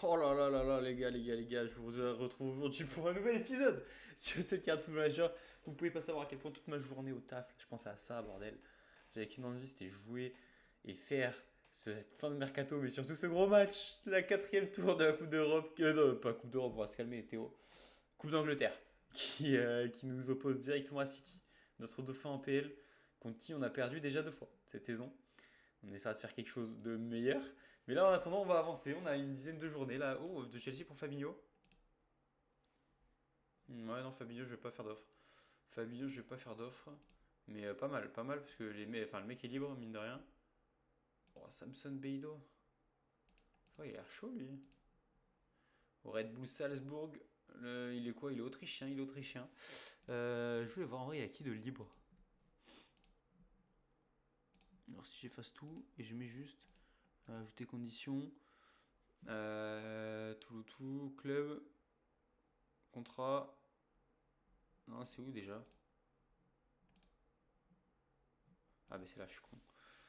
Oh là là là là, les gars, je vous retrouve aujourd'hui pour un nouvel épisode sur cette carte Football Manager. Vous pouvez pas savoir à quel point toute ma journée au taf, je pensais à ça, bordel. J'avais qu'une envie, c'était jouer et faire cette fin de mercato, mais surtout ce gros match, la quatrième tour de la Coupe d'Europe, non, pas Coupe d'Europe, on va se calmer, Théo. Coupe d'Angleterre, qui nous oppose directement à City, notre dauphin en PL, contre qui on a perdu déjà 2 fois cette saison. On essaiera de faire quelque chose de meilleur. Mais là, en attendant, on va avancer. On a une dizaine de journées là. Oh, de Chelsea pour Fabinho. Ouais, non, Fabinho, je vais pas faire d'offre. Fabinho, je vais pas faire d'offre. Mais pas mal, parce que le mec est libre, mine de rien. Oh, Samson Beido. Oh, il a l'air chaud, lui. Au Red Bull Salzbourg. Il est quoi? Il est autrichien, il est autrichien. Je voulais voir en vrai, il y a qui de libre. Alors, si j'efface tout et je mets juste ajouter conditions. Tout, club, contrat. Non, c'est où déjà? Ah, bah c'est là, je suis con.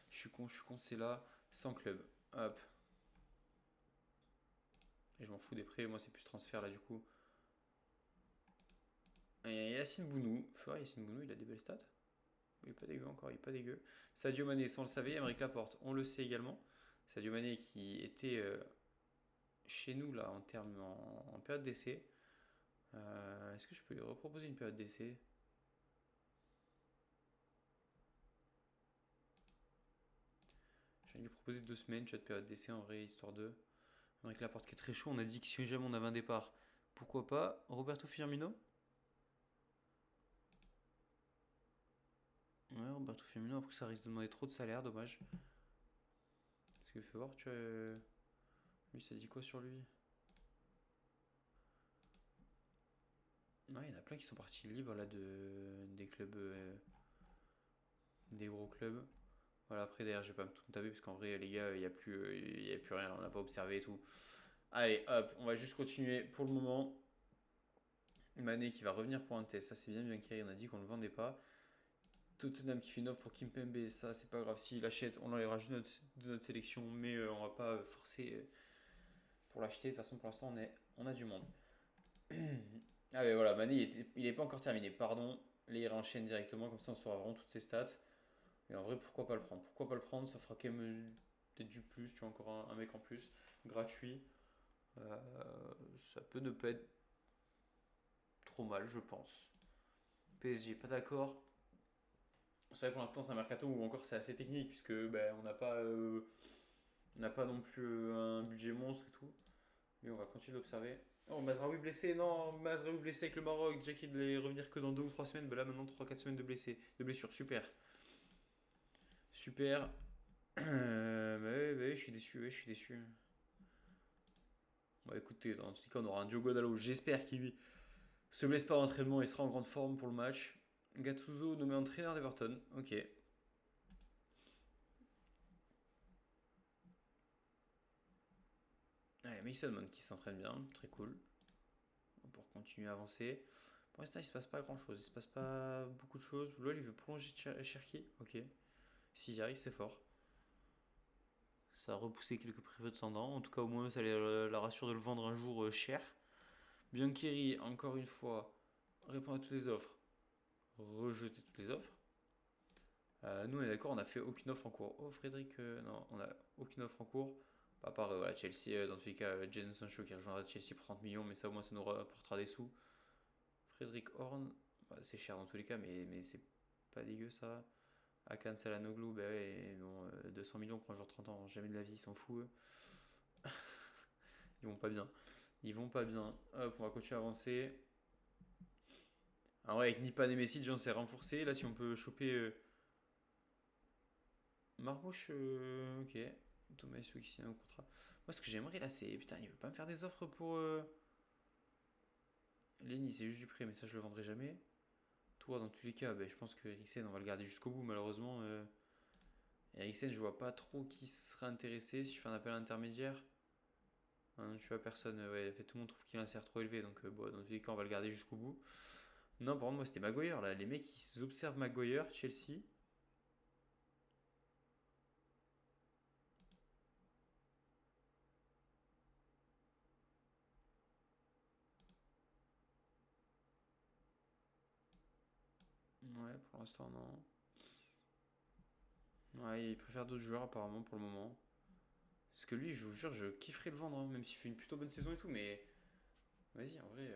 Je suis con, c'est là, sans club. Hop. Et je m'en fous des prêts, moi c'est plus transfert là du coup. Et Yacine Bounou. Yacine Bounou, il a des belles stats. Il est pas dégueu encore, il est pas dégueu. Sadio Mané, ça on le savait. Aymeric Laporte, on le sait également. Sadio Mané qui était chez nous là en termes en période d'essai. Est-ce que je peux lui reproposer une période d'essai? Je vais lui proposer 2 semaines, tu vois, de période d'essai en vrai, histoire de. Avec la porte qui est très chaud, on a dit que si jamais on avait un départ, pourquoi pas Roberto Firmino. Ouais, Roberto Firmino, après ça risque de demander trop de salaire, dommage. Parce que fais voir, tu vois. Lui, ça dit quoi sur lui? Ouais, il y en a plein qui sont partis libres là des clubs. Des gros clubs. Voilà, après d'ailleurs, je vais pas me tout taper parce qu'en vrai, les gars, il y a plus rien, on n'a pas observé et tout. Allez, hop, on va juste continuer pour le moment. Mané qui va revenir pour un test, ça c'est bien, bien qu'il on a dit qu'on le vendait pas. Tottenham qui fait une offre pour Kimpembe, ça c'est pas grave s'il achète, on enlèvera juste de notre sélection, mais on va pas forcer pour l'acheter. De toute façon, pour l'instant, on a du monde. Ah, mais voilà, Mané il est pas encore terminé, pardon. Là, il enchaîne directement, comme ça on saura vraiment toutes ses stats. Et en vrai, pourquoi pas le prendre? Pourquoi pas le prendre? Ça fera quand même peut-être du plus, tu vois, encore un mec en plus, gratuit. Euh, Ça peut ne pas être trop mal, je pense. PSG, pas d'accord. C'est vrai que pour l'instant, c'est un mercato où encore c'est assez technique, puisque ben, on n'a pas non plus un budget monstre et tout. Mais on va continuer d'observer. Oh, Mazraoui blessé, non, Mazraoui blessé avec le Maroc. Déjà qu'il allait revenir que dans 2 ou 3 semaines. Ben là, maintenant, 3 4 semaines de blessure. Super. Super. Ouais, je suis déçu, ouais, je suis déçu. Bon, écoutez, en tout cas, on aura un Diogo Dalot. J'espère qu'il lui se blesse pas en entraînement et sera en grande forme pour le match. Gattuso nommé entraîneur d'Everton. Ok. Ouais, Mason Mount qui s'entraîne bien, très cool. Pour continuer à avancer. Pour l'instant, il se passe pas grand chose, il se passe pas beaucoup de choses. Là, il veut prolonger Cherki. Ok. S'il y arrive, c'est fort. Ça a repoussé quelques prétendants. En tout cas, au moins, ça la rassure de le vendre un jour cher. Biancheri, encore une fois, répond à toutes les offres. Rejeter toutes les offres. Nous, on est d'accord, on n'a fait aucune offre en cours. Oh, Frédéric, non, on a aucune offre en cours. À part voilà, Chelsea, dans tous les cas, Jadon Sancho qui rejoindra Chelsea pour 30 millions, mais ça au moins ça nous rapportera des sous. Frédéric Horn, bah, c'est cher dans tous les cas, mais c'est pas dégueu ça. Akan Salanoglu, bah ouais, bon, 200 millions pour un joueur de 30 ans, jamais de la vie, ils sont fous eux. Ils vont pas bien. Ils vont pas bien. Hop, on va continuer à avancer. Alors, ouais, avec Nipan et Messi, déjà on s'est renforcé. Là, si on peut choper Marmouche, ok. Thomas Souki qui signe un contrat. Moi, ce que j'aimerais là, c'est. Putain, il veut pas me faire des offres pour. Lenny, c'est juste du prêt, mais ça, je le vendrai jamais. Toi, dans tous les cas, ben, je pense que Eriksen, on va le garder jusqu'au bout, malheureusement. Eriksen, je vois pas trop qui sera intéressé si je fais un appel intermédiaire. Hein, tu vois, personne. Ouais, en fait, tout le monde trouve qu'il a un CR trop élevé, donc bon, dans tous les cas, on va le garder jusqu'au bout. Non, par contre, moi, c'était Maguire, là. Les mecs, ils observent Maguire, Chelsea. Pour l'instant, non. Ouais, il préfère d'autres joueurs apparemment pour le moment. Parce que lui, je vous jure, je kifferais le vendre, hein, même s'il fait une plutôt bonne saison et tout, mais vas-y, en vrai,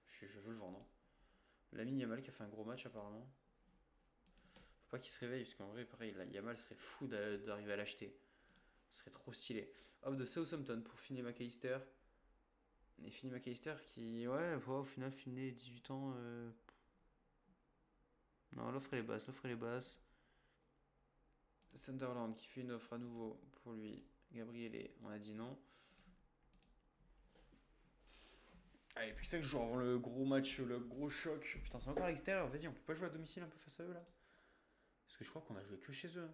je veux le vendre, hein. Lamine Yamal qui a fait un gros match apparemment. Faut pas qu'il se réveille, parce qu'en vrai, pareil, Yamal serait fou d'arriver à l'acheter. Ce serait trop stylé. Off de Southampton pour Finney McAllister. Et Finney McAllister qui, ouais, au final, Finney, 18 ans. Non, l'offre elle est basse, l'offre elle est basse. Sunderland qui fait une offre à nouveau pour lui. Gabriele, on a dit non. Allez, plus que 5 jours avant le gros match, le gros choc. Putain, c'est encore à l'extérieur. Vas-y, on peut pas jouer à domicile un peu face à eux là? Parce que je crois qu'on a joué que chez eux,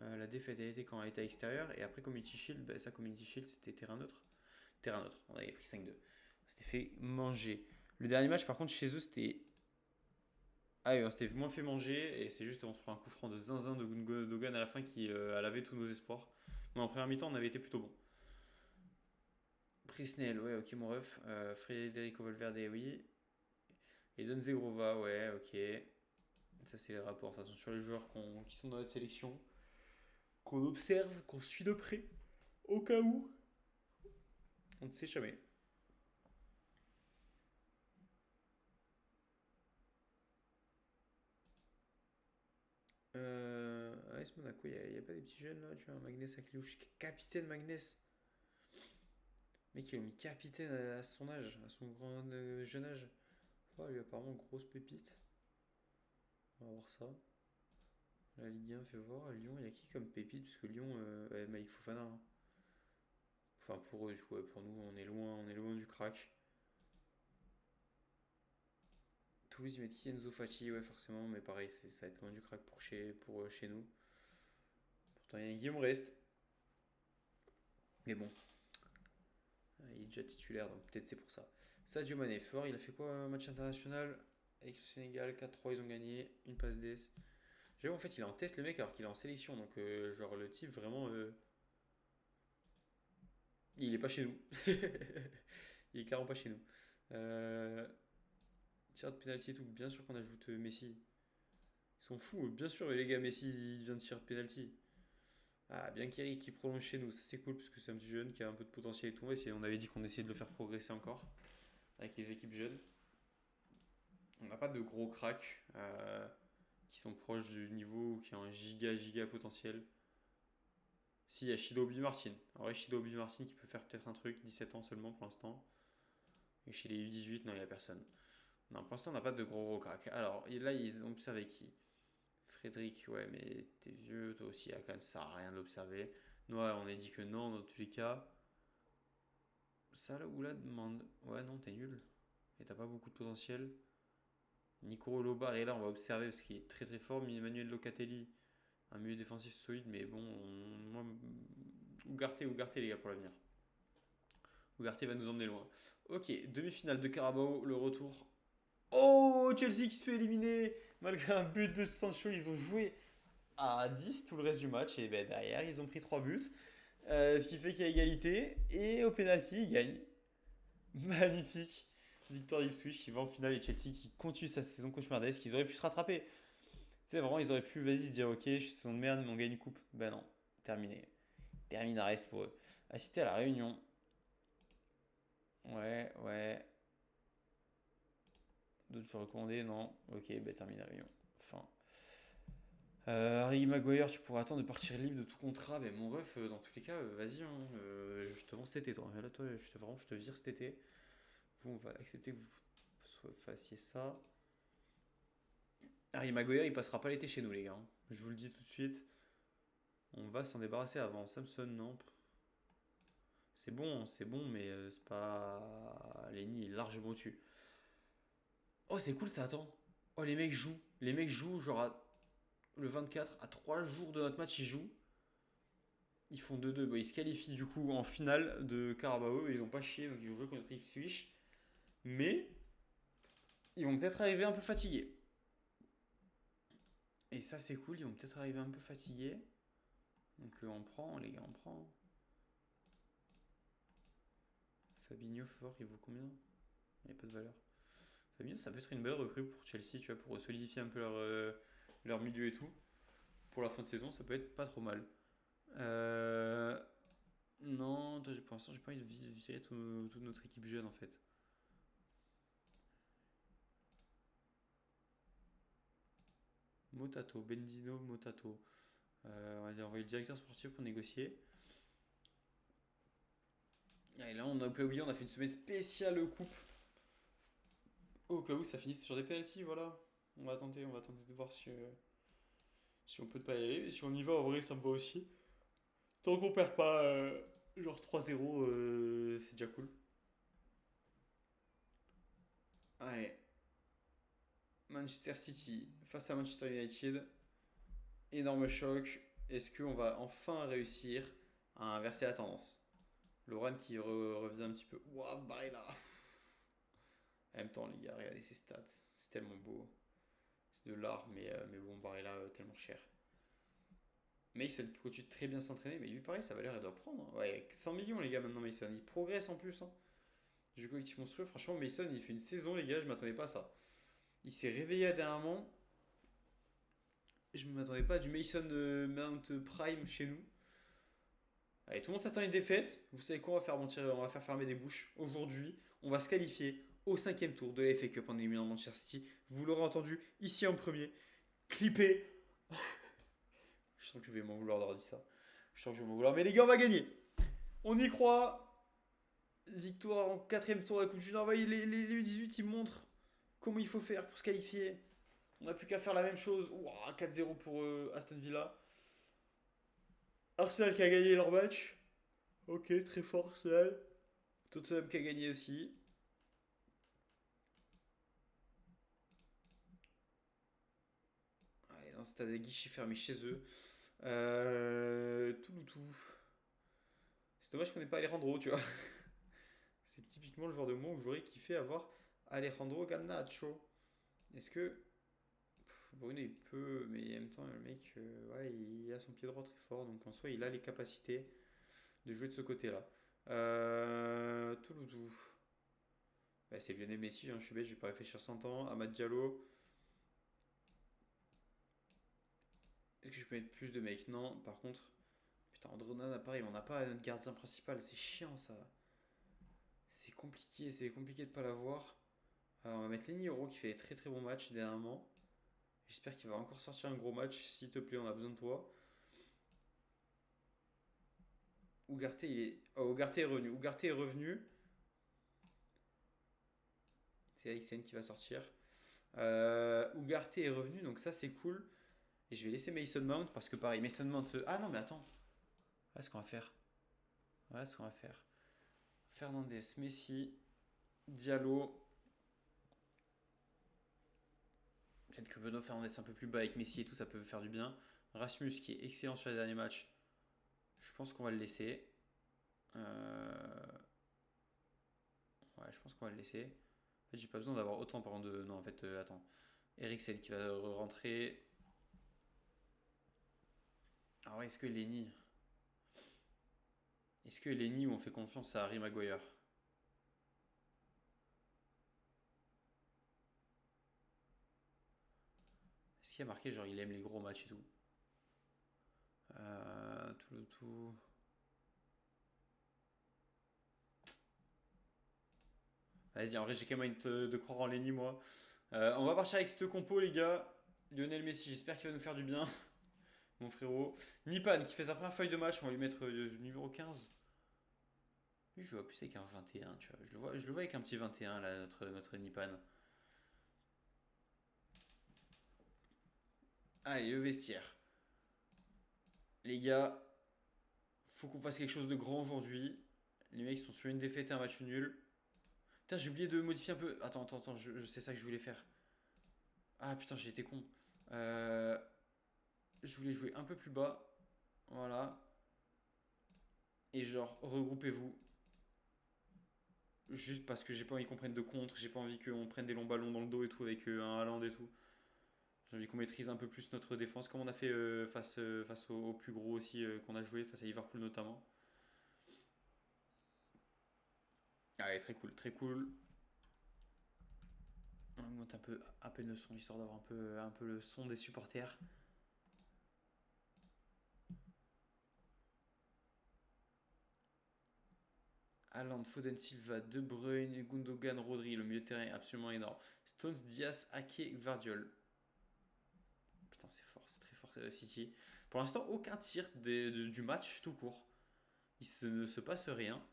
hein. La défaite a été quand elle était à l'extérieur. Et après, Community Shield, bah, ça, Community Shield, c'était terrain neutre. Terrain neutre, on avait pris 5-2. C'était fait manger. Le dernier match, par contre, chez eux, c'était. Ah oui, on s'était moins fait manger. Et c'est juste, on se prend un coup franc de zinzin de Gundogan à la fin qui a lavé tous nos espoirs. Mais en première mi-temps, on avait été plutôt bon. Prisnel, ouais, ok, mon ref. Federico Valverde, oui. Et Don Zegrova, ouais, ok. Ça, c'est les rapports. De toute façon, sur les joueurs qui sont dans notre sélection, qu'on observe, qu'on suit de près, au cas où. On ne sait jamais. AS Monaco, il n'y a pas des petits jeunes là, tu vois, Magnès Akliouche, capitaine Magnès. Mec, ils l'ont mis capitaine à son âge, à son grand jeune âge. Oh, lui, apparemment, grosse pépite. On va voir ça. La Ligue 1 fait voir. Lyon, il y a qui comme pépite? Parce que Lyon, Malik Fofana, hein. Enfin, pour eux, ouais, pour nous, on est loin du crack. Toulouse, ils mettent qui? Enzo Fati, ouais, forcément, mais pareil, ça va être loin du crack pour chez nous. Pourtant, il y a un Guillaume Rest. Mais bon, il est déjà titulaire, donc peut-être c'est pour ça. Sadio Mané, fort, il a fait quoi un match international avec le Sénégal? 4-3, ils ont gagné, une passe D. J'avoue, en fait, il est en test le mec alors qu'il est en sélection, donc genre le type vraiment, il est pas chez nous. Il est clairement pas chez nous. Euh, Tir de pénalty et tout, bien sûr qu'on ajoute Messi. Ils sont fous, bien sûr, les gars, Messi il vient de tirer de pénalty. Ah, bien Kiri qui prolonge chez nous, ça c'est cool parce que c'est un petit jeune qui a un peu de potentiel et tout. On avait dit qu'on essayait de le faire progresser encore avec les équipes jeunes. On n'a pas de gros cracks qui sont proches du niveau, qui ont un giga potentiel. Si, il y a Shido Martin. En vrai, Shido Martin qui peut faire peut-être un truc, 17 ans seulement pour l'instant. Et chez les U18, non, il n'y a personne. Non, pour l'instant, on n'a pas de gros cracks. Alors, là, ils ont observé qui? Frédéric, ouais, mais t'es vieux, toi aussi, Akan, ça sert à rien de l'observer. Noah, on a dit que non, dans tous les cas. Ça, là, où là, demande. Ouais, non, t'es nul. Et t'as pas beaucoup de potentiel. Nico Lobar, et là, on va observer parce qu'il est très fort. Mais Emmanuel Locatelli, un milieu défensif solide, mais bon, moi, Ougarté, les gars, pour l'avenir. Ougarté va nous emmener loin. Ok, demi-finale de Carabao, le retour. Oh, Chelsea qui se fait éliminer malgré un but de Sancho. Ils ont joué à 10 tout le reste du match et ben derrière ils ont pris 3 buts. Ce qui fait qu'il y a égalité et au penalty ils gagnent. Magnifique. Victoire d'Ipswich qui va en finale et Chelsea qui continue sa saison cauchemardesque. Ils auraient pu se rattraper. Tu sais, vraiment, ils auraient pu, vas-y, se dire, ok, je suis saison de merde, mais on gagne une coupe. Ben non, terminé. Terminares pour eux. Assister à la réunion. Ouais. D'autres joueurs recommandés, non. Ok, ben terminé la réunion. Fin. Harry Maguire, tu pourras attendre de partir libre de tout contrat. Mais mon ref, dans tous les cas, vas-y, hein, je te vends cet été, toi. Là, toi, je te vire cet été. Vous, on va accepter que vous fassiez ça. Harry Maguire, il passera pas l'été chez nous, les gars, hein. Je vous le dis tout de suite. On va s'en débarrasser avant. Samson, non. C'est bon, mais c'est pas. Lenny est largement au-dessus. Oh, c'est cool ça, attends. Oh, les mecs jouent. Les mecs jouent, genre, le 24, à 3 jours de notre match, ils jouent. Ils font 2-2. Bon, ils se qualifient du coup en finale de Carabao. Ils ont pas chié, donc ils vont jouer contre Ipswich. Mais ils vont peut-être arriver un peu fatigués. Et ça, c'est cool. Ils vont peut-être arriver un peu fatigués. Donc on prend, les gars, on prend. Fabinho fort, il vaut combien? Il n'y a pas de valeur. Fabinho, ça peut être une belle recrue pour Chelsea, tu vois, pour solidifier un peu leur milieu et tout. Pour la fin de saison, ça peut être pas trop mal. Euh, Non, pour l'instant, j'ai pas envie de virer toute notre équipe jeune en fait. Motato, Benzino, Motato. On va envoyer le directeur sportif pour négocier. Et là, on a pas oublié, on a fait une semaine spéciale coupe. Au cas où ça finisse sur des penalties, voilà. On va tenter de voir si on peut pas y aller. Et si on y va, en vrai, ça me va aussi. Tant qu'on perd pas genre 3-0, c'est déjà cool. Allez, Manchester City face à Manchester United. Énorme choc. Est-ce qu'on va enfin réussir à inverser la tendance? Loran qui refaisait un petit peu. Waouh, Barella. En même temps, les gars, regardez ses stats. C'est tellement beau. C'est de l'art, mais bon, Barella, tellement cher. Mason qui continue de très bien s'entraîner, mais lui, pareil, sa valeur, elle doit prendre, hein. Ouais, 100 millions, les gars, maintenant, Mason. Il progresse en plus, hein. Jeu collectif monstrueux. Franchement, Mason, il fait une saison, les gars, je m'attendais pas à ça. Il s'est réveillé dernièrement. Je ne m'attendais pas à du Mason Mount Prime chez nous. Allez, tout le monde s'attend à une défaite. Vous savez quoi, on va faire fermer des bouches. Aujourd'hui, on va se qualifier au 5e tour de la FA Cup en éliminant Manchester City. Vous l'aurez entendu ici en premier. Clippé. Je sens que je vais m'en vouloir d'avoir dit ça. Je sens que je vais m'en vouloir. Mais les gars, on va gagner. On y croit. Victoire en 4e tour de la Coupe du Nord. Les U18, ils montrent comment il faut faire pour se qualifier. On n'a plus qu'à faire la même chose. Ouah, 4-0 pour Aston Villa. Arsenal qui a gagné leur match. Ok, très fort Arsenal. Tottenham qui a gagné aussi. Allez, dans un stade à guichet fermé chez eux. Touloutou. C'est dommage qu'on n'ait pas Alejandro, tu vois. C'est typiquement le genre de mot où j'aurais kiffé avoir Alejandro Garnacho. Est-ce que. Bruno il peut, mais en même temps, le mec, ouais, il a son pied droit très fort, donc en soi, il a les capacités de jouer de ce côté-là. Touloudou. Bah, c'est Lionel Messi, hein, je suis bête, je vais pas réfléchir 100 ans. Amad Diallo. Est-ce que je peux mettre plus de mecs? Non, par contre. Putain, Androna, pareil, on n'a pas notre gardien principal, c'est chiant ça. C'est compliqué de pas l'avoir. Alors, on va mettre Lenny Euro qui fait très très bon match dernièrement. J'espère qu'il va encore sortir un gros match, s'il te plaît, on a besoin de toi. Ugarte, Ugarte est revenu. Ugarte est revenu. C'est Eriksen qui va sortir. Ugarte est revenu, donc ça c'est cool. Et je vais laisser Mason Mount parce que pareil, Mason Mount. Ah non, mais attends. Voilà ce qu'on va faire. Voilà ce qu'on va faire. Fernandez, Messi, Diallo. Peut-être que Benoît Fernandez un peu plus bas avec Messi et tout, ça peut faire du bien. Rasmus qui est excellent sur les derniers matchs. Je pense qu'on va le laisser. Ouais, je pense qu'on va le laisser. En fait, j'ai pas besoin d'avoir autant par exemple de. Non, en fait, attends. Eriksen qui va rentrer. Ah ouais, Est-ce que Lenny ou on fait confiance à Harry Maguire? Est-ce qu'il a marqué genre il aime les gros matchs et tout? Tout le tout. Vas-y, en vrai, j'ai quand même envie de croire en Lenny, moi. On va partir avec cette compo, les gars. Lionel Messi, j'espère qu'il va nous faire du bien, mon frérot. Nipan qui fait sa première feuille de match, on va lui mettre numéro 15. Lui, je le vois plus avec un 21, tu vois. Je le vois avec un petit 21, là, notre Nipan. Allez, le vestiaire. Les gars, faut qu'on fasse quelque chose de grand aujourd'hui. Les mecs sont sur une défaite et un match nul. Putain, j'ai oublié de modifier un peu. Attends, je sais ça que je voulais faire. Ah putain, j'ai été con. Euh, je voulais jouer un peu plus bas. Voilà. Et genre, regroupez-vous. Juste parce que j'ai pas envie qu'on prenne de contre. J'ai pas envie qu'on prenne des longs ballons dans le dos et tout avec un Haaland et tout. J'ai envie qu'on maîtrise un peu plus notre défense, comme on a fait face aux plus gros aussi qu'on a joué, face à Liverpool notamment. Allez, très cool, très cool. On augmente un peu à peine le son, histoire d'avoir un peu le son des supporters. Haaland, Foden, Silva, De Bruyne, Gundogan, Rodri, le milieu de terrain est absolument énorme. Stones, Diaz, Ake, Gvardiol. Putain, c'est fort, c'est très fort City. Pour l'instant, aucun tir du match tout court. Ne se passe rien.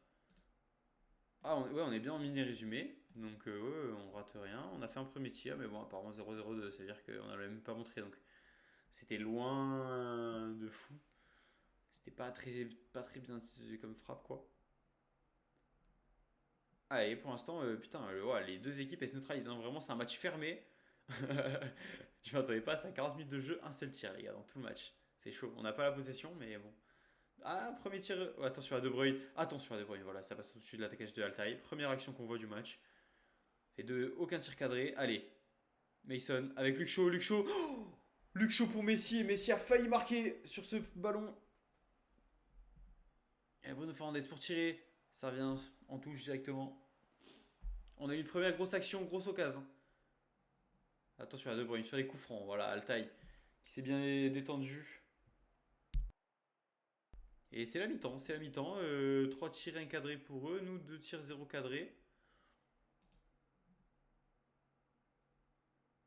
Ah, ouais, on est bien en mini-résumé. Donc, ouais, on rate rien. On a fait un premier tir, mais bon, apparemment 0-0-2. C'est-à-dire qu'on n'avait même pas montré. Donc, c'était loin de fou. C'était pas très bien comme frappe, quoi. Allez, pour l'instant, putain, ouais, les deux équipes elles se neutralisent, hein. Vraiment, c'est un match fermé. Je m'attendais pas à ça. 40 minutes de jeu, un seul tir, les gars, dans tout le match. C'est chaud. On n'a pas la possession, mais bon. Ah, premier tir. Oh, attention à De Bruyne. Attention à De Bruyne, voilà, ça passe au-dessus de l'attaquage de Altaï. Première action qu'on voit du match. Et aucun tir cadré. Allez, Mason avec Luke Shaw. Luke Shaw. Oh, Luke Shaw pour Messi. Et Messi a failli marquer sur ce ballon. Et Bruno Fernandes pour tirer. Ça revient en touche directement. On a eu une première grosse action, grosse occasion. Attention à De Bruyne sur les coups francs. Voilà, Altaï qui s'est bien détendu. Et c'est la mi-temps, c'est la mi-temps. 3 tirs encadrés pour eux, nous 2 tirs 0 cadrés.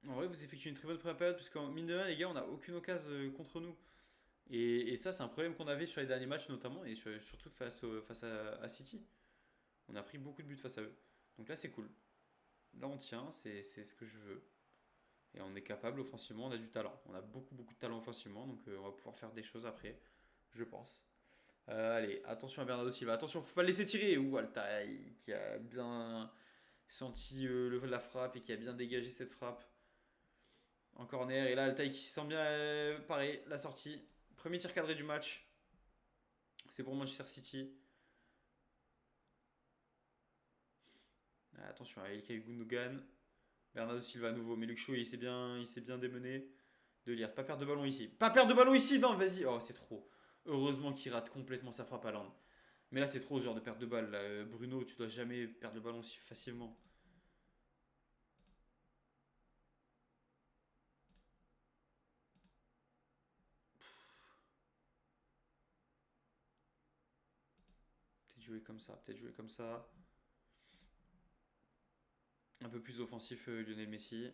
En vrai, vous effectuez une très bonne première période, parce qu'en mine de rien, les gars, on n'a aucune occasion contre nous. Et ça, c'est un problème qu'on avait sur les derniers matchs, notamment, et surtout face à City. On a pris beaucoup de buts face à eux. Donc là, c'est cool. Là, on tient, c'est ce que je veux. Et on est capable offensivement, on a du talent. On a beaucoup, beaucoup de talent offensivement, donc on va pouvoir faire des choses après, je pense. Allez, attention à Bernardo Silva. Attention, faut pas le laisser tirer. Ou Altaï qui a bien senti la frappe et qui a bien dégagé cette frappe en corner. Et là, Altaï qui se sent bien pareil, la sortie. Premier tir cadré du match. C'est pour Manchester City. Attention à Ilkay Gundogan. Bernardo Silva à nouveau. Mais Luke Shaw, il s'est bien démené. De lire. Pas perdre de ballon ici. Pas perdre de ballon ici. Non, vas-y. Oh, c'est trop. Heureusement qu'il rate complètement sa frappe à Land. Mais là, c'est trop ce genre de perte de balle. Là. Bruno, tu dois jamais perdre le ballon si facilement. Peut-être jouer comme ça, peut-être jouer comme ça. Un peu plus offensif, Lionel Messi.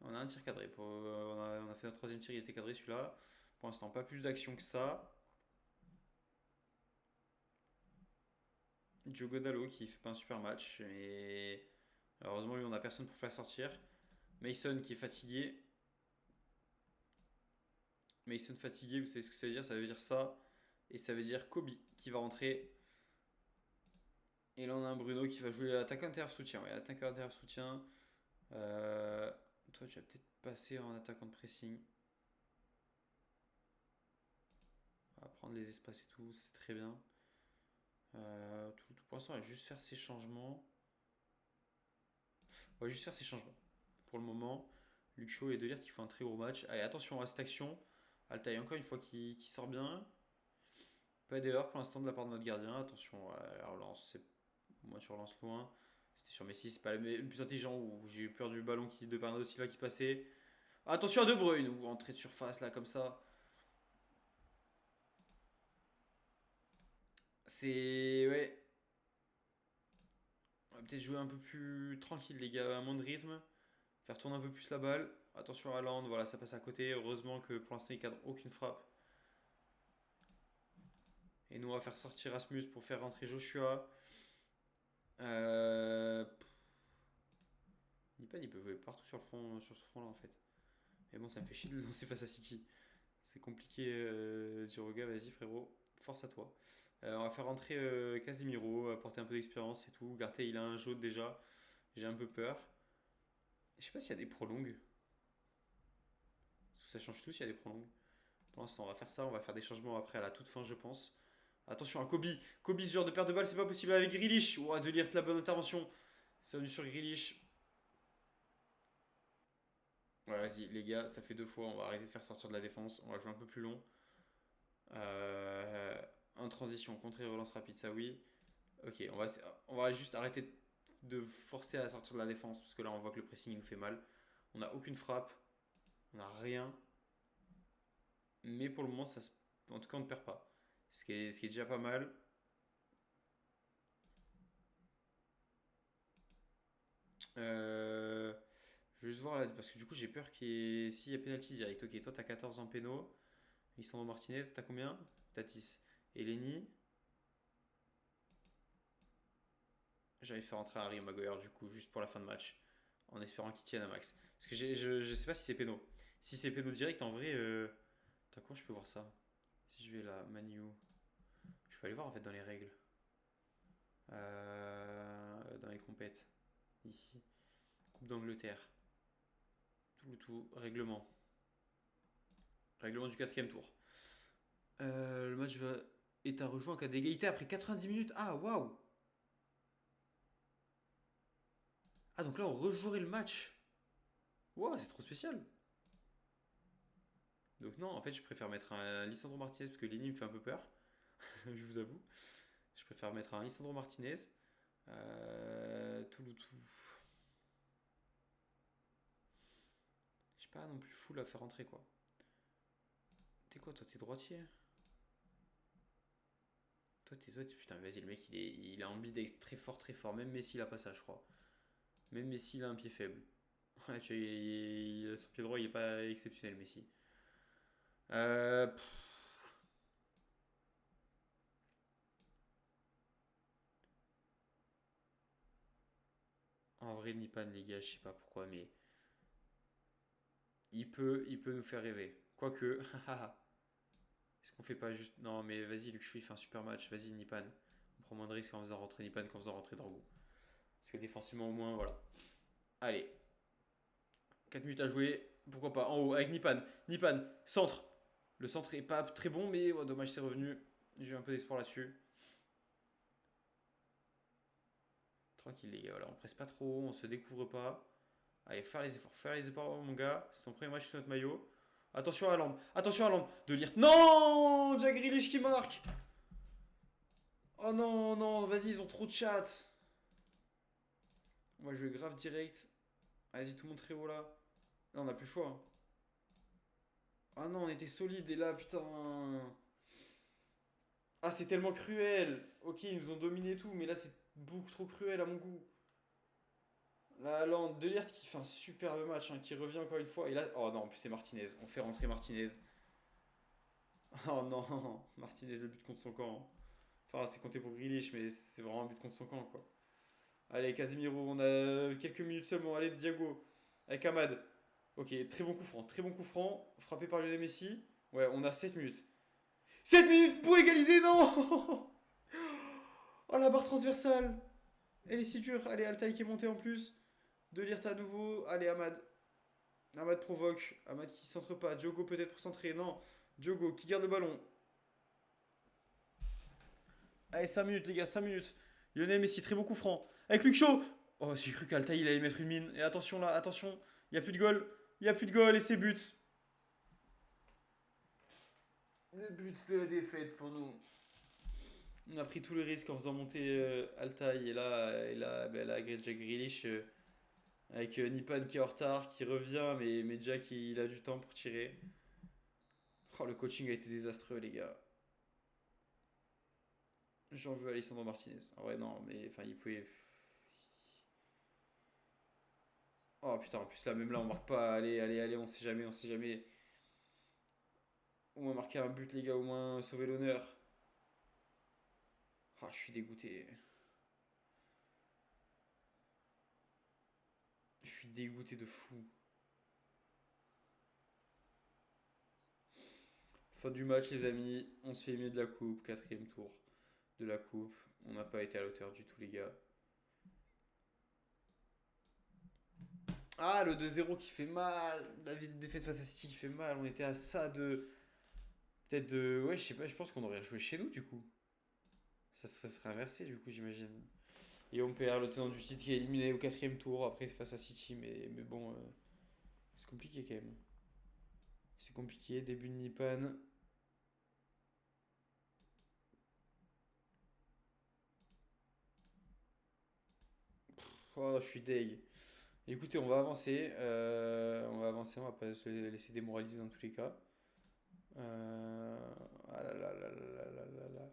On a un tir cadré. On a fait notre troisième tir, il était cadré celui-là. Pour l'instant, pas plus d'action que ça. Diogo Dalot qui fait pas un super match. Mais malheureusement, lui, on a personne pour faire sortir. Mason qui est fatigué. Mason fatigué, vous savez ce que ça veut dire? Ça veut dire ça. Et ça veut dire Kobe qui va rentrer. Et là, on a un Bruno qui va jouer attaque intérieur soutien. Ouais, attaque intérieur soutien. Toi, tu vas peut-être passer en attaquant de pressing. On va prendre les espaces et tout, c'est très bien. Pour l'instant, on va juste faire ces changements. On va juste faire ces changements. Pour le moment, Luke Shaw et Delirte qui font un très gros match. Allez, attention à cette action. Altaï, encore une fois, qui sort bien. Pas d'erreur pour l'instant de la part de notre gardien. Attention à la relance. Moi, tu relances loin. C'était sur Messi, c'est pas le plus intelligent. Où j'ai eu peur du ballon de Bernardo Silva qui passait. Attention à De Bruyne, ou entrée de surface là, comme ça. C'est. Ouais. On va peut-être jouer un peu plus tranquille, les gars, à moins de rythme. Faire tourner un peu plus la balle. Attention à Land, voilà, ça passe à côté. Heureusement que pour l'instant, il cadre aucune frappe. Et nous, on va faire sortir Rasmus pour faire rentrer Joshua. Euh... Nipad, il peut jouer partout sur le front, sur ce front-là, en fait. Mais bon, ça me fait chier de le lancer face à City. C'est compliqué, Giroga, vas-y, frérot. Force à toi. On va faire rentrer Casemiro, apporter un peu d'expérience et tout. Garté, il a un jaune déjà. J'ai un peu peur. Je sais pas s'il y a des prolongues. Ça change tout s'il y a des prolongues. Pour l'instant, on va faire ça. On va faire des changements après à la toute fin, je pense. Attention à Kobe. Kobe, ce genre de perte de balle, c'est pas possible avec Grealish. Ouah, de lire la bonne intervention. C'est venu sur Grealish. Ouais, vas-y, les gars, ça fait deux fois. On va arrêter de faire sortir de la défense. On va jouer un peu plus long. En transition, contre et relance rapide, ça oui. Ok, on va juste arrêter de forcer à sortir de la défense parce que là on voit que le pressing il nous fait mal. On n'a aucune frappe, on n'a rien. Mais pour le moment, en tout cas, on ne perd pas. Ce qui est déjà pas mal. Euh, je vais juste voir là, parce que du coup, j'ai peur s'il y a penalty direct. Ok, toi, t'as 14 en péno. Lisandro Martinez, t'as combien? T'as 10. Et Lenny, j'avais fait rentrer Harry Maguire, du coup, juste pour la fin de match. En espérant qu'il tienne à max. Parce que je sais pas si c'est péno. Si c'est péno direct, en vrai. Attends, comment je peux voir ça? Si je vais là, Manu. Je peux aller voir en fait dans les règles. Dans les compètes. Ici. Coupe d'Angleterre. Tout, règlement. Règlement du quatrième tour. Le match est à rejouer en cas d'égalité après 90 minutes. Ah, waouh! Ah, donc là, on rejouerait le match. Waouh, c'est trop spécial. Donc, non, en fait, je préfère mettre un Lisandro Martinez parce que Lenny me fait un peu peur. Je vous avoue. Je préfère mettre un Lisandro Martinez. Tout. J'ai pas non plus full à faire rentrer, quoi. T'es quoi, toi? T'es droitier? Putain, vas-y, le mec, il a un bidex très fort. Même Messi, il a pas ça, je crois. Même Messi, il a un pied faible. Ouais, son pied droit, il est pas exceptionnel, Messi. Pff, en vrai, Nipan, les gars, je sais pas pourquoi, mais il peut nous faire rêver. Quoique, est-ce qu'on fait pas juste. Non, mais vas-y, Luke Shui fait un super match. Vas-y, Nipan. On prend moins de risques en faisant rentrer Nipan qu'en faisant rentrer Drogo. Parce que défensivement, au moins, voilà. Allez, 4 minutes à jouer. Pourquoi pas en haut avec Nipan. Nipan, centre. Le centre est pas très bon, mais oh, dommage, c'est revenu. J'ai eu un peu d'espoir là-dessus. Tranquille, les gars. Voilà, on presse pas trop, on se découvre pas. Allez, faire les efforts, mon gars. C'est ton premier match sous notre maillot. Attention à Land, de lire. Non, Jack Grealish qui marque. Oh non, non, vas-y, ils ont trop de chat. On va jouer grave direct. Vas-y, tout le monde très haut là. Là, on a plus le choix, hein. Ah non, on était solide et là, putain. Ah, c'est tellement cruel. Ok, ils nous ont dominé et tout, mais là, c'est beaucoup trop cruel à mon goût. Là, Land, De Ligt qui fait un superbe match, hein, qui revient encore une fois. Et là, oh non, en plus c'est Martinez. On fait rentrer Martinez. Oh non, Martinez, le but contre son camp. Enfin, c'est compté pour Grealish, mais c'est vraiment un but contre son camp, quoi. Allez, Casemiro, on a quelques minutes seulement. Allez, Diago, avec Ahmad. Ok, très bon coup franc, frappé par Lionel Messi. Ouais, on a 7 minutes. 7 minutes pour égaliser, non. Oh, la barre transversale. Elle est si dure. Allez, Altaï qui est monté en plus. De Ligt à nouveau. Allez, Ahmad. Ahmad provoque. Ahmad qui centre pas. Diogo peut-être pour centrer. Non. Diogo qui garde le ballon. Allez, 5 minutes, les gars, 5 minutes. Lionel Messi, très bon coup franc. Avec Luke Shaw. Oh, j'ai cru qu'Altaï il allait mettre une mine. Et attention là, attention. Il n'y a plus de goal. Il n'y a plus de goal et c'est but. Le but de la défaite pour nous. On a pris tous les risques en faisant monter Altaï. Et là, Jack Grealish avec Nipan qui est en retard, qui revient. Mais Jack il a du temps pour tirer. Oh, le coaching a été désastreux, les gars. J'en veux Alessandro Martinez. En vrai, non, mais enfin, il pouvait. Oh putain, en plus là, même là, on marque pas. Allez, on sait jamais, on sait jamais. Au moins marquer un but, les gars, au moins sauver l'honneur. Ah, je suis dégoûté. Je suis dégoûté de fou. Fin du match, les amis. On se fait mieux de la coupe. Quatrième tour de la coupe. On n'a pas été à la hauteur du tout, les gars. Ah, le 2-0 qui fait mal. La défaite face à City qui fait mal. On était à ça de. Peut-être de. Ouais, je sais pas, je pense qu'on aurait joué chez nous, du coup. Ça serait inversé, du coup, j'imagine. Et on perd le tenant du titre qui est éliminé au quatrième tour. Après, c'est face à City. Mais bon, c'est compliqué quand même. C'est compliqué. Début de Nipan. Oh, je suis deg. Écoutez, on va avancer. On va avancer, on va pas se laisser démoraliser dans tous les cas. Ah là là là là là là là.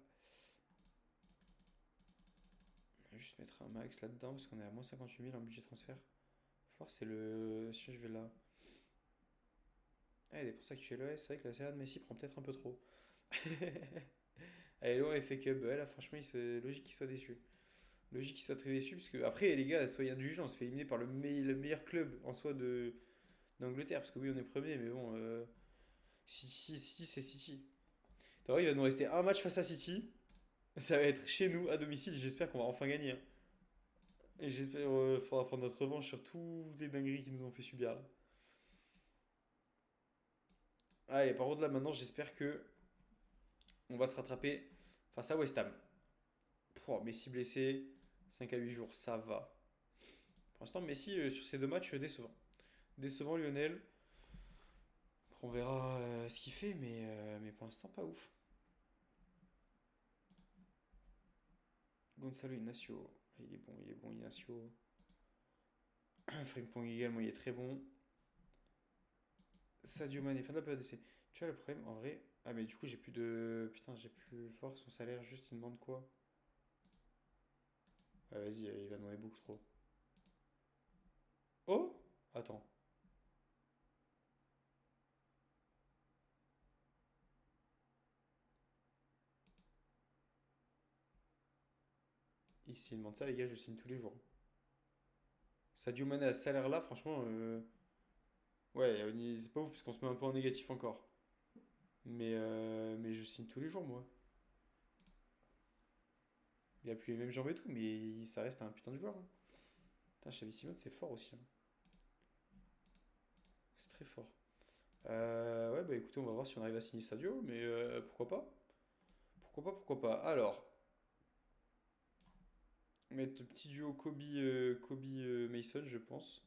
On va juste mettre un max là-dedans parce qu'on est à moins 58 000 en budget transfert. Faut voir, c'est le. Si je vais là. Ah, il est pour ça que tu es là. C'est vrai que la série de Messi prend peut-être un peu trop. Allez, on FA Cup. Ouais, là, franchement, logique qu'il soit déçu. Logique qu'il soit très déçu. Parce que, après, les gars, soyez indulgents. On se fait éliminer par le meilleur club en soi d'Angleterre. Parce que oui, on est premier, mais bon. City, c'est City. T'as vrai, il va nous rester un match face à City. Ça va être chez nous, à domicile. J'espère qu'on va enfin gagner, hein. Et j'espère qu'il faudra prendre notre revanche sur toutes les dingueries qu'ils nous ont fait subir là. Allez, par contre, là, maintenant, j'espère que on va se rattraper face à West Ham. Pouah, Messi blessé, 5 à 8 jours, ça va. Pour l'instant, Messi, sur ces deux matchs, décevant. Décevant, Lionel. Après, on verra ce qu'il fait, mais pour l'instant, pas ouf. Gonzalo Ignacio. Il est bon, Ignacio. Frimpong également, il est très bon. Sadio Mané, fin de la période d'essai. Tu vois le problème, en vrai. Ah, mais du coup, j'ai plus de. Putain, j'ai plus fort. Son salaire, juste, il demande quoi? Ah, vas-y, il va demander beaucoup trop. Oh? Attends. S'il demande ça, les gars, je signe tous les jours. Sadio Mané à ce salaire-là, franchement, ouais, c'est pas ouf parce qu'on se met un peu en négatif encore. Mais je signe tous les jours, moi. Il a plus les mêmes jambes et tout, mais ça reste un putain de joueur, hein. Putain, Xavi Simone, c'est fort aussi, hein. C'est très fort. Ouais, bah écoutez, on va voir si on arrive à signer Sadio, mais pourquoi pas? Pourquoi pas, pourquoi pas. Alors, mettre le petit duo Kobe Mason, je pense.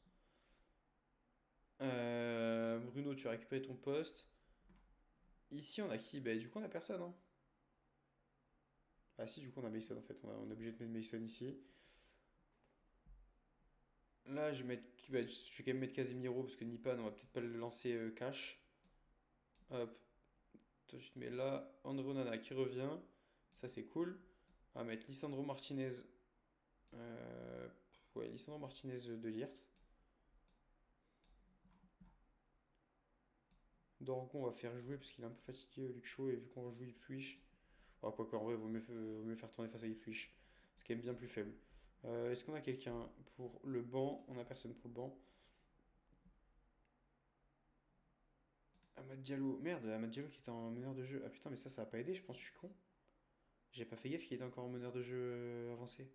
Bruno, tu as récupéré ton poste. Ici, on a qui? Bah, du coup, on a personne, hein. Ah, si, du coup, on a Mason en fait. On est obligé de mettre Mason ici. Là, je vais quand même mettre Casemiro parce que Nipan, on va peut-être pas le lancer cash. Hop, toi, tu te mets là. André Onana qui revient. Ça, c'est cool. On va mettre Lisandro Martinez. Euh, ouais, Lisandro Martinez de Lirt. Dorgon, on va faire jouer parce qu'il est un peu fatigué, Luke Shaw, et vu qu'on joue Ipswich. Ah, quoi qu'en vrai, vaut mieux faire tourner face à Ipswich. C'est quand même bien plus faible. Est-ce qu'on a quelqu'un pour le banc? On a personne pour le banc. Amad Diallo. Merde, Amad Diallo qui est en meneur de jeu. Ah putain, mais ça va pas aider, je pense, je suis con. J'ai pas fait gaffe qu'il était encore en meneur de jeu avancé.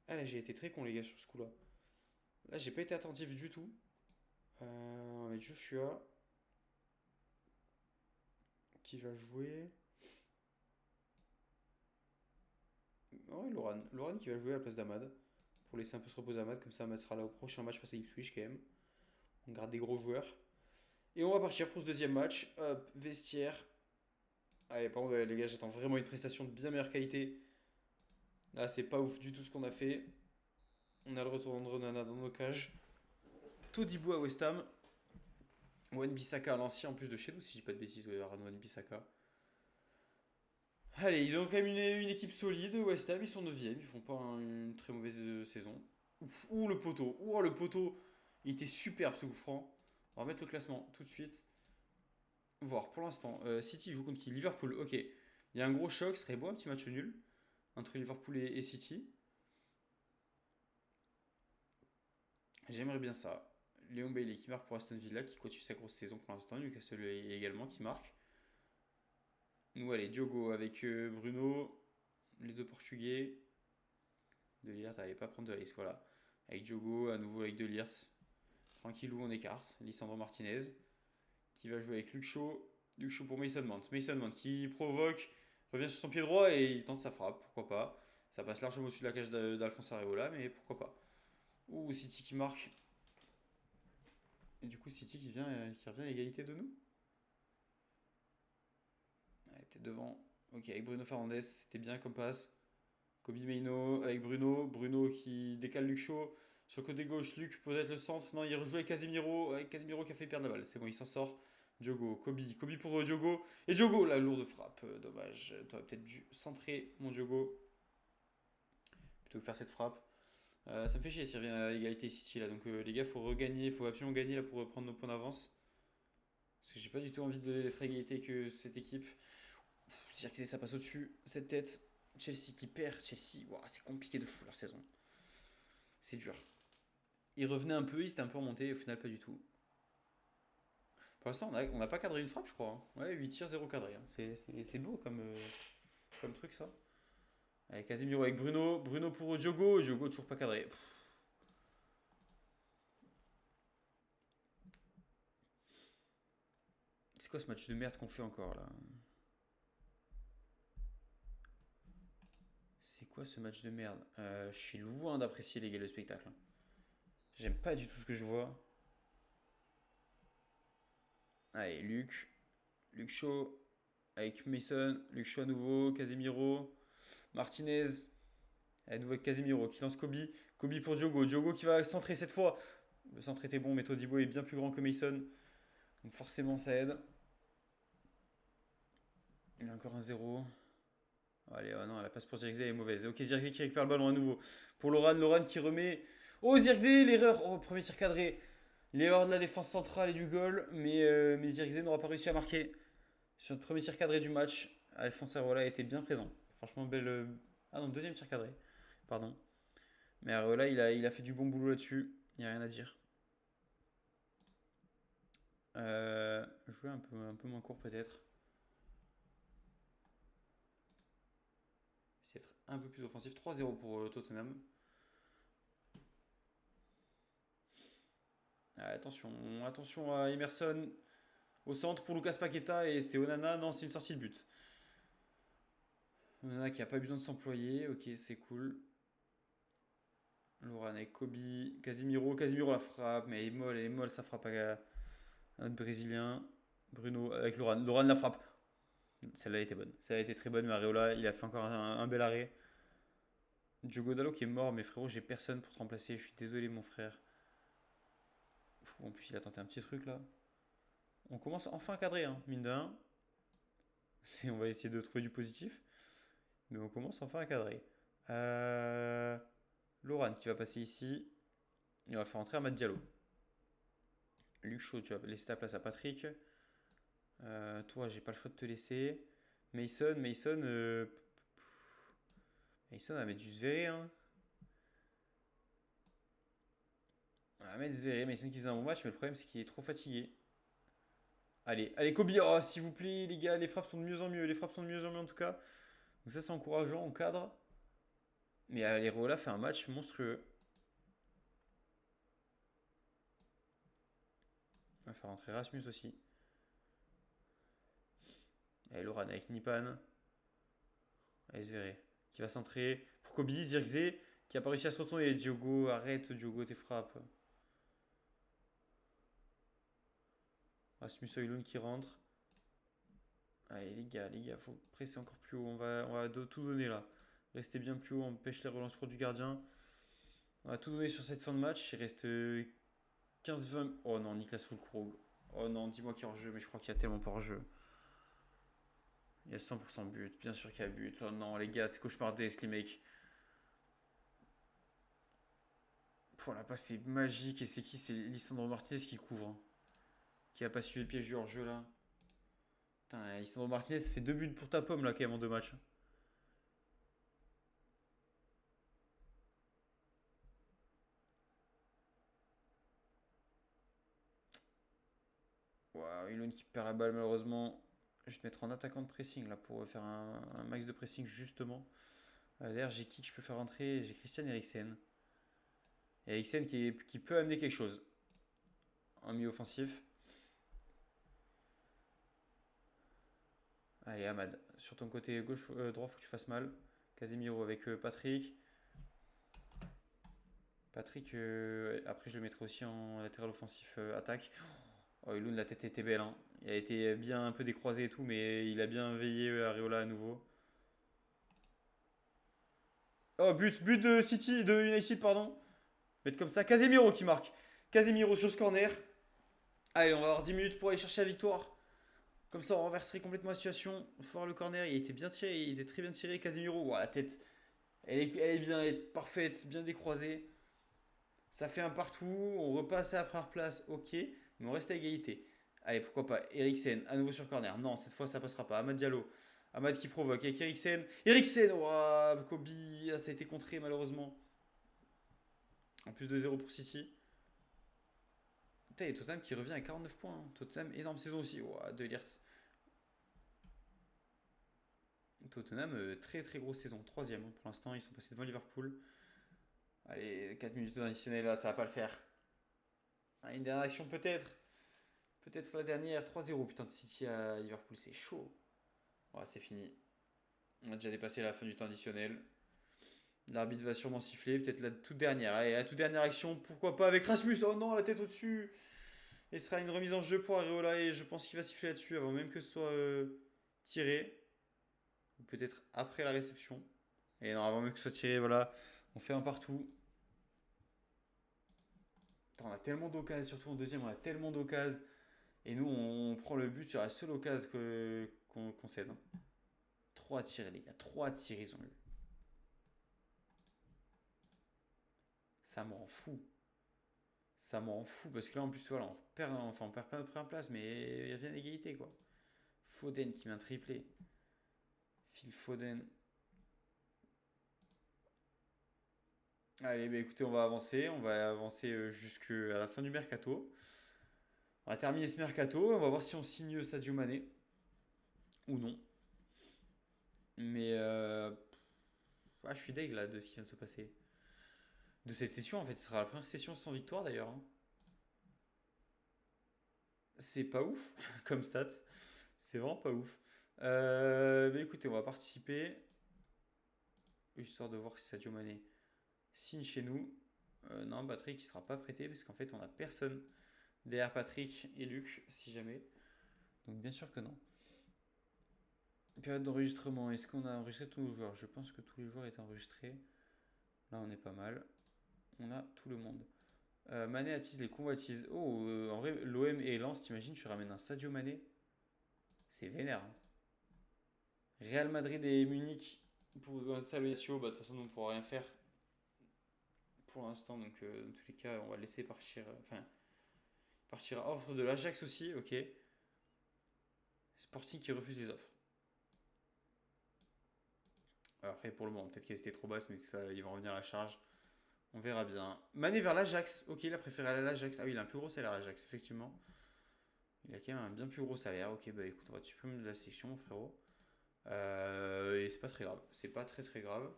Ah là, j'ai été très con, les gars, sur ce coup-là. Là, j'ai pas été attentif du tout. Avec Joshua qui va jouer. Ouais, Loran qui va jouer à la place d'Amad. Pour laisser un peu se reposer Amad, comme ça Amad sera là au prochain match face à Ipswich quand même. On garde des gros joueurs. Et on va partir pour ce deuxième match. Hop, vestiaire. Allez, par contre, les gars, j'attends vraiment une prestation de bien meilleure qualité. Là, c'est pas ouf du tout ce qu'on a fait. On a le retour d'Andronana dans nos cages. Todibo à West Ham. Wan-Bissaka à l'ancien en plus de chez nous, si je dis pas de bêtises, ouais, Wan-Bissaka. Allez, ils ont quand même une équipe solide. West Ham, ils sont 9e, ils font pas une très mauvaise saison. Ouh, le poteau. Ouh, le poteau. Il était superbe ce coup franc. On va mettre le classement tout de suite. Voir pour l'instant. City joue contre qui? Liverpool, ok. Il y a un gros choc, ce serait beau un petit match nul entre Liverpool et City. J'aimerais bien ça. Léon Bailey qui marque pour Aston Villa, qui continue sa grosse saison pour l'instant. Newcastle également qui marque. Nous, allez, Diogo avec Bruno, les deux Portugais. De Ligt, allez pas prendre de risque, voilà. Avec Diogo, à nouveau avec De Ligt. Tranquillou, on écarte. Lisandro Martinez qui va jouer avec Luke Shaw. Luke Shaw pour Mason Mount. Mason Mount qui provoque, revient sur son pied droit et il tente sa frappe, pourquoi pas. Ça passe largement au-dessus de la cage d'Alphonse Areola, mais pourquoi pas. Ouh, City qui marque. Et du coup, City qui revient à égalité de nous. Allez, peut-être devant. Ok, avec Bruno Fernandes, c'était bien comme passe. Kobe Meino avec Bruno. Bruno qui décale Luke Shaw. Sur le côté gauche, Luke peut-être le centre. Non, il rejoue avec Casemiro. Avec Casemiro qui a fait perdre la balle. C'est bon, il s'en sort. Diogo, Kobe. Kobe pour Diogo. Et Diogo, la lourde frappe. Dommage. Tu aurais peut-être dû centrer mon Diogo. Plutôt que faire cette frappe. Ça me fait chier s'il revient à égalité City là. Donc les gars, faut regagner. Faut absolument gagner là pour prendre nos points d'avance. Parce que j'ai pas du tout envie d'être à égalité que cette équipe. C'est-à-dire que ça passe au-dessus. Cette tête. Chelsea qui perd. Chelsea, wow, c'est compliqué de fou leur saison. C'est dur. Ils revenaient un peu, ils étaient un peu remontés, au final pas du tout. Pour l'instant, on n'a pas cadré une frappe, je crois. Hein. Ouais, 8 tirs, 0 cadré. Hein. C'est beau comme truc, ça. Allez, Casemiro avec Bruno. Bruno pour Diogo. Diogo toujours pas cadré. C'est quoi ce match de merde qu'on fait encore, là? C'est quoi ce match de merde? Je suis loin d'apprécier, les gars, le spectacle. Hein. J'aime pas du tout ce que je vois. Allez, Luc. Luke Shaw avec Mason. Luke Shaw à nouveau. Casemiro. Martinez. À nouveau avec Casemiro qui lance Kobe. Kobe pour Diogo. Diogo qui va centrer cette fois. Le centre était bon, mais Todibo est bien plus grand que Mason. Donc forcément, ça aide. Il y a encore un 0. Allez, oh non, la passe pour Zirkzee est mauvaise. Ok, Zirkzee qui récupère le ballon à nouveau. Pour Loran, Loran qui remet. Oh, Zirkzee, l'erreur. Oh, premier tir cadré. L'erreur de la défense centrale et du goal. Mais Zirkzee n'aura pas réussi à marquer. Sur notre premier tir cadré du match, Alphonse Areola était bien présent. Franchement, belle. Ah non, deuxième tir cadré. Pardon. Mais Areola, il a fait du bon boulot là-dessus. Il n'y a rien à dire. Jouer un peu moins court peut-être. Essayer d'être un peu plus offensif. 3-0 pour Tottenham. Attention à Emerson. Au centre pour Lucas Paqueta et c'est Onana. Non, c'est une sortie de but. Onana qui n'a pas besoin de s'employer. Ok, c'est cool. Loran avec Kobe. Casemiro la frappe. Mais elle est molle sa frappe à notre Brésilien. Bruno avec Loran. Loran la frappe. Celle-là était bonne. Celle-là était très bonne. Mais Areola, il a fait encore un bel arrêt. Diogo Dalot qui est mort. Mais frérot, j'ai personne pour te remplacer. Je suis désolé, mon frère. En plus, il a tenté un petit truc là. On commence enfin à cadrer, hein, mine de rien. On va essayer de trouver du positif. Mais on commence enfin à cadrer. Loran qui va passer ici. Et on va faire entrer Amad Diallo. Luke Shaw, tu vas laisser ta place à Patrick. Toi, j'ai pas le choix de te laisser. Mason va mettre du Zveré. Hein. On va mettre Zveré. Mason qui faisait un bon match, mais le problème c'est qu'il est trop fatigué. Allez, Kobe. Oh, s'il vous plaît, les gars, les frappes sont de mieux en mieux. Les frappes sont de mieux en mieux en tout cas. Donc ça, c'est encourageant, on cadre. Mais Areola fait un match monstrueux. On va faire rentrer Rasmus aussi. Allez, Loran avec Nipan. Allez, Zveré. Qui va centrer pour Kobe. Zirkzee qui a pas réussi à se retourner. Diogo, arrête, Diogo, tes frappes. Rasmus Højlund qui rentre. Allez, les gars, faut presser encore plus haut. On va tout donner là. Restez bien plus haut, on pêche les relances courtes du gardien. On va tout donner sur cette fin de match. Il reste 15-20. Oh non, Niklas Füllkrug. Oh non, dis-moi qu'il y a hors-jeu, mais je crois qu'il y a tellement pas hors-jeu. Il y a 100% but, bien sûr qu'il y a but. Oh non, les gars, c'est cauchemardesque, les mecs. Pour la passe, c'est magique. Et c'est qui? C'est Lisandro Martinez qui couvre. Hein. Qui a pas suivi le piège du hors-jeu là. Putain, Lisandro Martinez fait 2 buts pour ta pomme là, quand même, en 2 matchs. Waouh, Ilon qui perd la balle malheureusement. Je vais te mettre en attaquant de pressing là pour faire un max de pressing justement. D'ailleurs, j'ai qui que je peux faire rentrer? J'ai Christian Eriksen. Et Eriksen qui peut amener quelque chose en mi-offensif. Allez, Amad, sur ton côté gauche, droit, faut que tu fasses mal. Casemiro avec Patrick. Patrick, après je le mettrai aussi en latéral offensif attaque. Oh, Ilun, la tête était belle. Hein. Il a été bien un peu décroisé et tout, mais il a bien veillé Areola à nouveau. Oh, but de City, de United, pardon. Mettre comme ça. Casemiro qui marque. Casemiro sur ce corner. Allez, on va avoir 10 minutes pour aller chercher la victoire. Comme ça, on renverserait complètement la situation. Il faut voir le corner, il était bien tiré, il était très bien tiré. Casemiro, ouah, la tête, elle est bien, elle est parfaite, bien décroisée. Ça fait un partout, on repasse à la première place, ok, mais on reste à égalité. Allez, pourquoi pas, Eriksen, à nouveau sur corner. Non, cette fois ça passera pas. Amad Diallo, Amad qui provoque avec Eriksen. Eriksen, ouah, Kobe, ah, ça a été contré malheureusement. En plus de 0 pour City. Putain, et Tottenham qui revient à 49 points. Hein. Tottenham, énorme saison aussi. Ouah, De Ligt. Tottenham, très très grosse saison. Troisième hein, pour l'instant, ils sont passés devant Liverpool. Allez, 4 minutes additionnelles là, ça va pas le faire. Ah, une dernière action peut-être. Peut-être la dernière. 3-0, putain de City à Liverpool, c'est chaud. Ouais, c'est fini. On a déjà dépassé la fin du temps additionnel. L'arbitre va sûrement siffler. Peut-être la toute dernière. Allez, la toute dernière action, pourquoi pas avec Rasmus. Oh non, la tête au-dessus. Et ce sera une remise en jeu pour Areola et je pense qu'il va siffler là-dessus avant même que ce soit tiré. Ou peut-être après la réception. Et non, avant même que ce soit tiré, voilà. On fait un partout. Putain, on a tellement d'occasions, surtout en deuxième, on a tellement d'occasions. Et nous, on prend le but sur la seule occasion qu'on cède. Hein. 3 tirs, les gars. 3 tirs, ils ont eu. Ça me rend fou. Ça me rend fou. Parce que là, en plus, voilà, on perd pas notre première place, mais il y a bien d'égalité, quoi. Foden qui met un triplé. Phil Foden. Allez, bah écoutez, on va avancer. On va avancer jusqu'à la fin du mercato. On va terminer ce mercato. On va voir si on signe Sadio Mané ou non. Mais je suis deg là de ce qui vient de se passer. De cette session, en fait, ce sera la première session sans victoire d'ailleurs. Hein. C'est pas ouf comme stats. C'est vraiment pas ouf. Mais écoutez, on va participer. Histoire de voir si Sadio Mané signe chez nous. Non, Patrick il sera pas prêté parce qu'en fait on a personne derrière Patrick et Luc si jamais. Donc bien sûr que non. Période d'enregistrement, est-ce qu'on a enregistré tous nos joueurs? Je pense que tous les joueurs étaient enregistrés. Là on est pas mal. On a tout le monde. Mané attise les convoitises. Oh, en vrai, l'OM et Lens, t'imagines, tu ramènes un Sadio Mané. C'est vénère. Hein. Real Madrid et Munich pour Gonzalo Inacio, bah de toute façon on ne pourra rien faire pour l'instant. Donc dans tous les cas, on va le laisser partir. Enfin, partir à offre de l'Ajax aussi, ok. Sporting qui refuse les offres. Alors après, pour le moment, peut-être qu'elles étaient trop basses, mais ça, ils vont revenir à la charge. On verra bien. Mané vers l'Ajax. Ok, il a préféré aller à l'Ajax. Ah oui, il a un plus gros salaire à l'Ajax, effectivement. Il a quand même un bien plus gros salaire. Ok, bah écoute, on va te supprimer de la section, mon frérot. Et c'est pas très grave. C'est pas très très grave.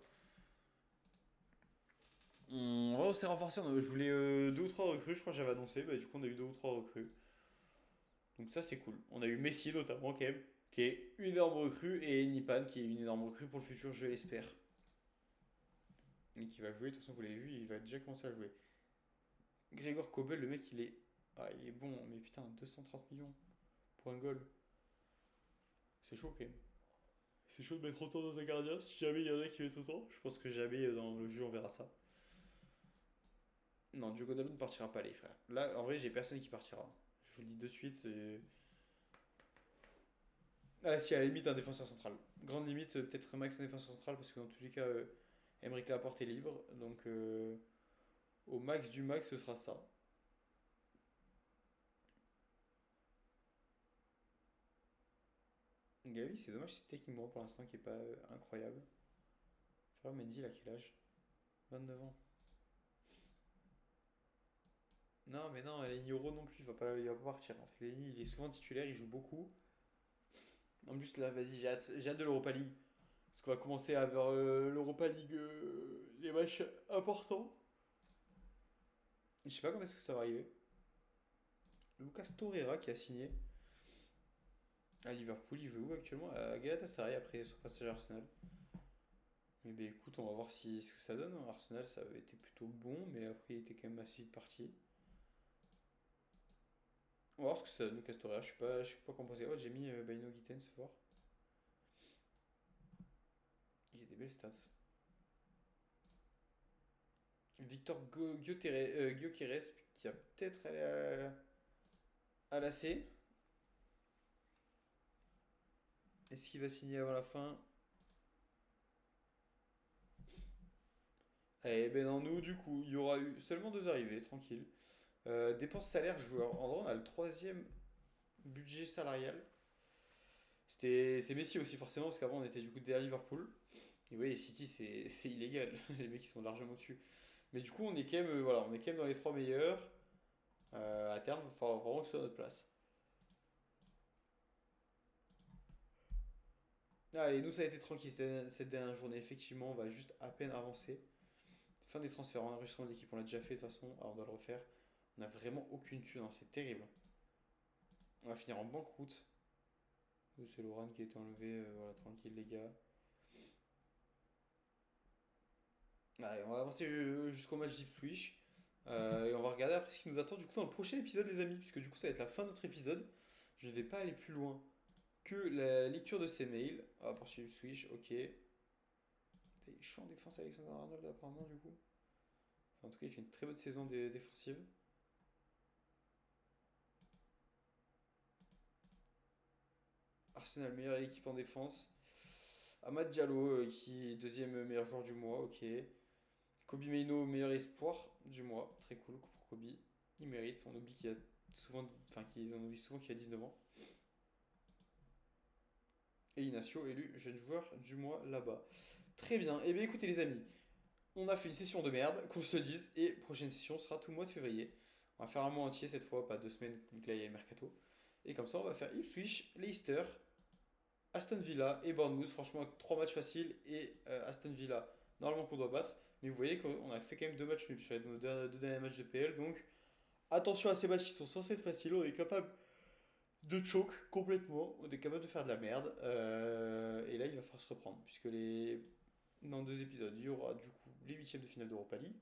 On va aussi renforcer. Je voulais 2 ou 3 recrues, je crois que j'avais annoncé. Bah, du coup, on a eu 2 ou 3 recrues. Donc ça, c'est cool. On a eu Messi notamment, quand même, qui est une énorme recrue, et Nipan, qui est une énorme recrue pour le futur, je l'espère. Et qui va jouer, de toute façon, vous l'avez vu, il va déjà commencer à jouer. Grégor Kobel, le mec, il est. Ah, il est bon, mais putain, 230 millions pour un goal. C'est chaud quand même. C'est chaud de mettre autant dans un gardien. Si jamais il y en a qui mettent autant, je pense que jamais dans le jeu on verra ça. Non, Diogo Dalot ne partira pas, les frères. Là, en vrai, j'ai personne qui partira. Je vous le dis de suite. Ah, si, à la limite, un défenseur central. Grande limite, peut-être Max un défenseur central, parce que dans tous les cas, Emeric Laporte est libre. Donc, au max du max, ce sera ça. Gavi, c'est dommage, c'est techniquement pour l'instant qui est pas incroyable. Fleur Mendy, il a quel âge? 29 ans. Non, mais non, Lenny Euro non plus, il va pas partir. En fait, Lenny, il est souvent titulaire, il joue beaucoup. En plus, là, vas-y, j'ai hâte de l'Europa League. Parce qu'on va commencer à avoir l'Europa League, les matchs importants. Je sais pas quand est-ce que ça va arriver. Lucas Torreira qui a signé à Liverpool, il joue où actuellement? À Galatasaray après son passage à Arsenal. Mais ben écoute, on va voir ce que ça donne. Arsenal, ça avait été plutôt bon, mais après, il était quand même assez vite parti. On va voir ce que ça donne, Lucas Torreira. Je suis pas composé. Oh, j'ai mis Baino Guiten ce soir. Il y a des belles stats. Victor Gyökeres qui a peut-être allé à l'AC. Est-ce qu'il va signer avant la fin? Eh ben non, nous du coup, il y aura eu seulement 2 arrivées, tranquille. Dépenses salaires joueurs. En vrai, on a le troisième budget salarial. C'est Messi aussi forcément, parce qu'avant on était du coup derrière Liverpool. Et oui, City c'est illégal, les mecs ils sont largement dessus. Mais du coup on est quand même, voilà, on est quand même dans les 3 meilleurs. À terme, il va falloir vraiment que ce soit notre place. Allez, nous ça a été tranquille cette dernière journée, effectivement, on va juste à peine avancer. Fin des transferts, enregistrement de l'équipe, on l'a déjà fait de toute façon, alors on doit le refaire. On n'a vraiment aucune thune, hein, c'est terrible. On va finir en banqueroute. C'est Laurent qui a été enlevé, voilà, tranquille les gars. Allez, on va avancer jusqu'au match d'Ipswich. Et on va regarder après ce qui nous attend du coup dans le prochain épisode, les amis, puisque du coup ça va être la fin de notre épisode. Je ne vais pas aller plus loin que la lecture de ces mails. On va poursuivre Ipswich, ok. Il est chaud en défense Alexander Arnold apparemment du coup. Enfin, en tout cas, il fait une très bonne saison défensive. Arsenal, meilleure équipe en défense. Amad Diallo, qui est deuxième meilleur joueur du mois, ok. Kobe Maino, meilleur espoir du mois. Très cool pour Kobe. Il mérite. On oublie qu'il a souvent, enfin, on oublie souvent qu'il a 19 ans. Et Inacio élu jeune joueur du mois là-bas. Très bien. Eh bien, écoutez, les amis, on a fait une session de merde, qu'on se dise. Et prochaine session sera tout le mois de février. On va faire un mois entier cette fois, pas 2 semaines, donc là il y a le mercato. Et comme ça, on va faire Ipswich, Leicester, Aston Villa et Bournemouth. Franchement, 3 matchs faciles et Aston Villa, normalement qu'on doit battre. Mais vous voyez qu'on a fait quand même 2 matchs nuls sur nos 2 derniers matchs de PL. Donc attention à ces matchs qui sont censés être faciles. On est capable de choke complètement. On est capable de faire de la merde. Et là, il va falloir se reprendre. Puisque dans 2 épisodes, il y aura du coup les huitièmes de finale d'Europa League.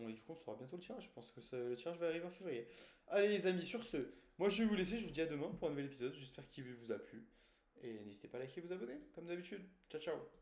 Et du coup, on saura bientôt le tirage. Je pense que le tirage va arriver en février. Allez, les amis, sur ce, moi je vais vous laisser. Je vous dis à demain pour un nouvel épisode. J'espère qu'il vous a plu. Et n'hésitez pas à liker et vous abonner, comme d'habitude. Ciao, ciao.